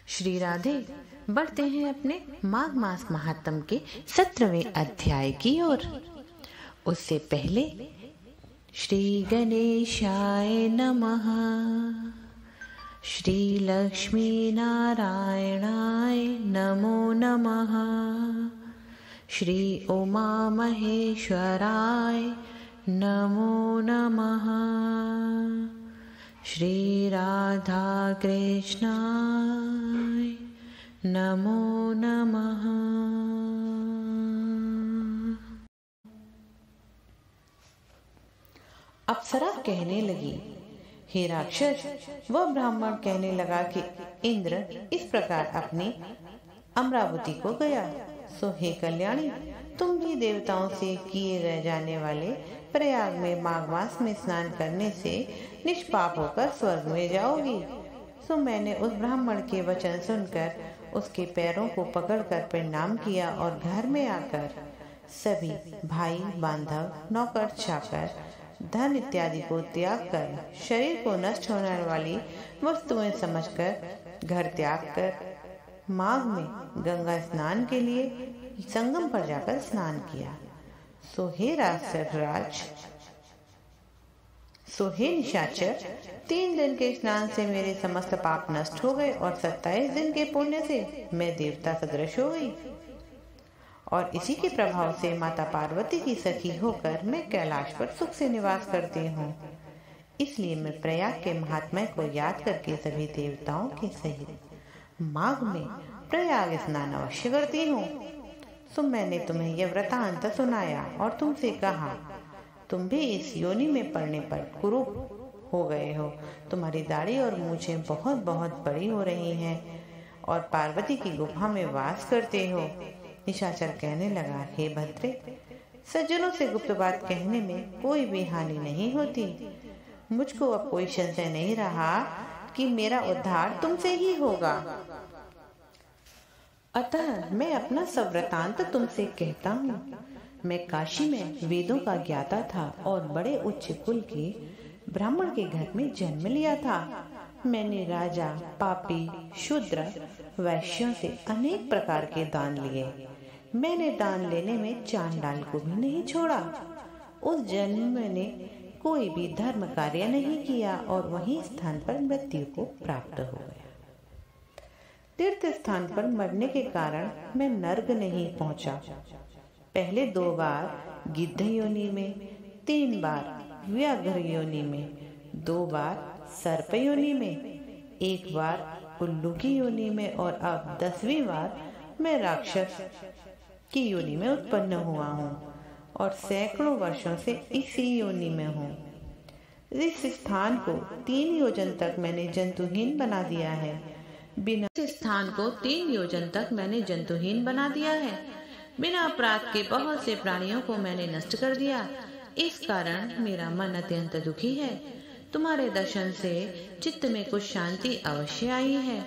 श्री राधे। बढ़ते हैं अपने माघ मास महात्म के 17वें अध्याय की ओर। उससे पहले श्री गणेशाय नमः, श्री लक्ष्मी नारायणाय नमो नमः, श्री उमा महेश्वराय नमो नमः, श्री राधा कृष्णाय नमो नमः। अप्सरा कहने लगी, हे राक्षस। वह ब्राह्मण कहने लगा कि इंद्र इस प्रकार अपनी अमरावती को गया। सो हे कल्याणी, तुम भी देवताओं से किए गए जाने वाले प्रयाग में माघ मास में स्नान करने से निष्पाप होकर स्वर्ग में जाओगी। सो मैंने उस ब्राह्मण के वचन सुनकर उसके पैरों को पकड़कर प्रणाम किया और घर में आकर सभी भाई बांधव, नौकर चाकर, धन इत्यादि को त्याग कर शरीर को नष्ट होने वाली वस्तुएं समझकर घर त्याग कर माघ में गंगा स्नान के लिए संगम पर जाकर स्नान किया। सो हे राक्षसराज, सो हे निशाचर, 3 दिन के स्नान से मेरे समस्त पाप नष्ट हो गए और 27 दिन के पुण्य से मैं देवता सदृश हो गई। और इसी के प्रभाव से माता पार्वती की सखी होकर मैं कैलाश पर सुख से निवास करती हूँ। इसलिए मैं प्रयाग के महात्म्य को याद करके सभी देवताओं के सहित माघ में प्रयाग स्नान अवश्य करती हूँ। सो मैंने तुम्हें यह वृतांत सुनाया और तुमसे कहा, तुम भी इस योनि में पड़ने पर कुरूप हो गए हो। तुम्हारी दाढ़ी और मूछें बहुत बहुत बड़ी हो रही हैं और पार्वती की गुफा में वास करते हो। निशाचर कहने लगा, हे भद्रे, सज्जनों से गुप्त बात कहने में कोई भी हानि नहीं होती। मुझको अब कोई संशय नहीं रहा कि मेरा उद्धार तुमसे ही होगा। अतः मैं अपना सब वृतांत तुमसे कहता हूँ। मैं काशी में वेदों का ज्ञाता था और बड़े उच्च कुल के ब्राह्मण के घर में जन्म लिया था। मैंने राजा, पापी, शूद्र, वैश्यों से अनेक प्रकार के दान लिए। मैंने दान लेने में चांडाल को भी नहीं छोड़ा। उस जन्म में मैंने कोई भी धर्म कार्य नहीं किया और वही स्थान पर मृत्यु को प्राप्त हो गया। तीर्थ स्थान पर मरने के कारण मैं नर्क नहीं पहुंचा। पहले 2 बार गिद्ध योनि में, 3 बार व्याघ्र योनि में, 2 बार सर्प योनि में, 1 बार उल्लू की योनि में और अब 10वीं बार मैं राक्षस की योनि में उत्पन्न हुआ हूँ और सैकड़ों वर्षों से इसी योनि में हूँ। इस स्थान को 3 योजन तक मैंने जंतुहीन बना दिया है। इस स्थान को 3 योजन तक मैंने जंतुहीन बना दिया है। बिना अपराध के बहुत से प्राणियों को मैंने नष्ट कर दिया। इस कारण मेरा मन अत्यंत दुखी है। तुम्हारे दर्शन से चित्त में कुछ शांति अवश्य आई है,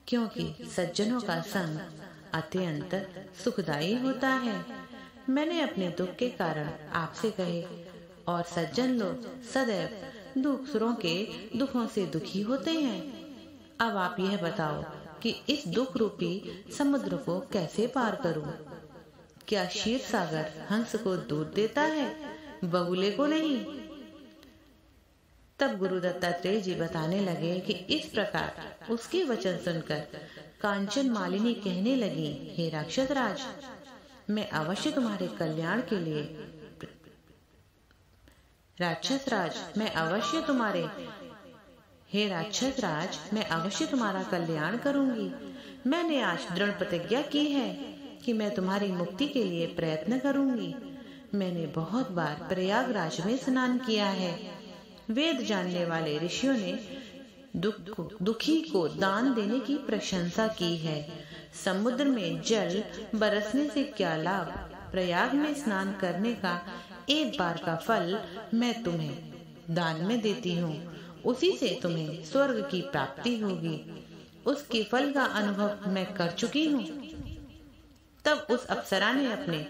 क्योंकि सज्जनों का संग अत्यंत सुखदायी होता है। मैंने अपने दुख के कारण आपसे कहे और सज्जन लोग सदैव दूसरों के दुखों से दुखी होते हैं। अब आप यह बताओ कि इस दुख रूपी समुद्र को कैसे पार करूं? क्या क्षीर सागर हंस को दूध देता है, बगुले को नहीं? तब गुरु दत्तात्रेय जी बताने लगे कि इस प्रकार उसके वचन सुनकर कांचन मालिनी कहने लगी, हे राक्षस राज, मैं अवश्य तुम्हारे कल्याण के लिए राक्षस राज, मैं अवश्य तुम्हारा कल्याण करूंगी। मैंने आज दृढ़ प्रतिज्ञा की है कि मैं तुम्हारी मुक्ति के लिए प्रयत्न करूंगी। मैंने बहुत बार प्रयागराज में स्नान किया है। वेद जानने वाले ऋषियों ने दुखी को दान देने की प्रशंसा की है। समुद्र में जल बरसने से क्या लाभ? प्रयाग में स्नान करने का 1 बार का फल मैं तुम्हें दान में देती हूँ। उसी से तुम्हें स्वर्ग की प्राप्ति होगी। उसके फल का अनुभव मैं कर चुकी हूँ। तब उस अप्सरा ने अपने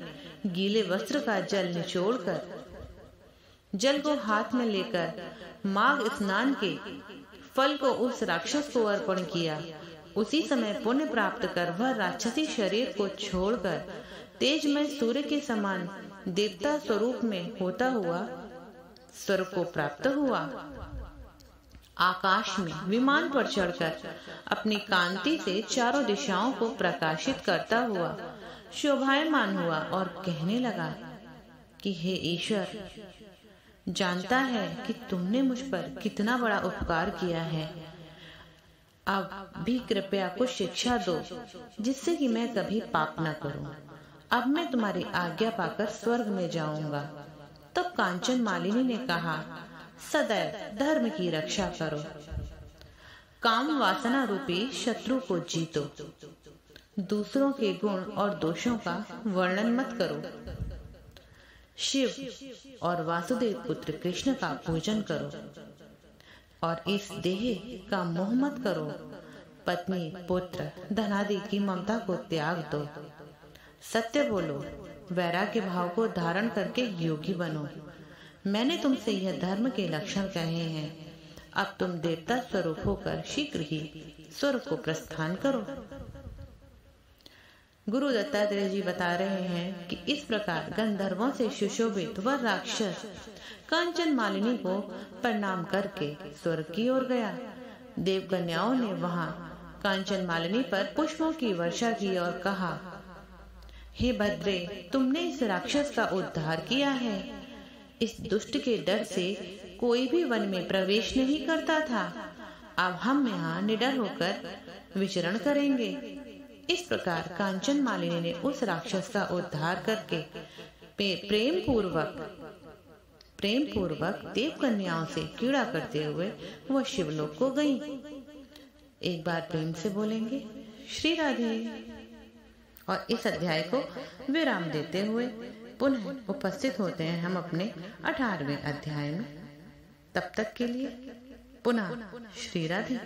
गीले वस्त्र का जल निचोड़कर जल को हाथ में लेकर माघ स्नान के फल को उस राक्षस को अर्पण किया। उसी समय पुण्य प्राप्त कर वह राक्षसी शरीर को छोड़कर तेजमय सूर्य के समान देवता स्वरूप में होता हुआ स्वर्ग को प्राप्त हुआ। आकाश में विमान पर चढ़कर अपनी कांति से चारों दिशाओं को प्रकाशित करता हुआ शोभायमान हुआ और कहने लगा कि हे ईश्वर, जानता है कि तुमने मुझ पर कितना बड़ा उपकार किया है। अब भी कृपया कुछ शिक्षा दो जिससे कि मैं कभी पाप न करूं। अब मैं तुम्हारी आज्ञा पाकर स्वर्ग में जाऊंगा। तब कांचन मालिनी ने कहा, सदैव धर्म की रक्षा करो, काम वासना रूपी शत्रु को जीतो, दूसरों के गुण और दोषों का वर्णन मत करो, शिव और वासुदेव पुत्र कृष्ण का पूजन करो और इस देह का मोह मत करो। पत्नी, पुत्र, धनादि की ममता को त्याग दो। सत्य बोलो, वैराग्य भाव को धारण करके योगी बनो। मैंने तुमसे यह धर्म के लक्षण कहे हैं। अब तुम देवता स्वरूप होकर शीघ्र ही स्वर्ग को प्रस्थान करो। गुरु दत्तात्रेय जी बता रहे हैं कि इस प्रकार गंधर्वों से सुशोभित वह राक्षस कांचन मालिनी को प्रणाम करके स्वर्ग की ओर गया। देव कन्याओं ने वहां कांचन मालिनी पर पुष्पों की वर्षा की और कहा, हे भद्रे, तुमने इस राक्षस का उद्धार किया है। इस दुष्ट के डर से कोई भी वन में प्रवेश नहीं करता था। अब हम यहाँ निडर होकर विचरण करेंगे। इस प्रकार कांचन मालिनी ने उस राक्षस का उद्धार करके प्रेम पूर्वक देव कन्याओं से क्रीड़ा करते हुए वह शिवलोक को गई। एक बार प्रेम से बोलेंगे श्री राधे। और इस अध्याय को विराम देते हुए पुनः उपस्थित होते हैं हम अपने 18वें अध्याय में। तब तक के लिए पुनः श्री राधे।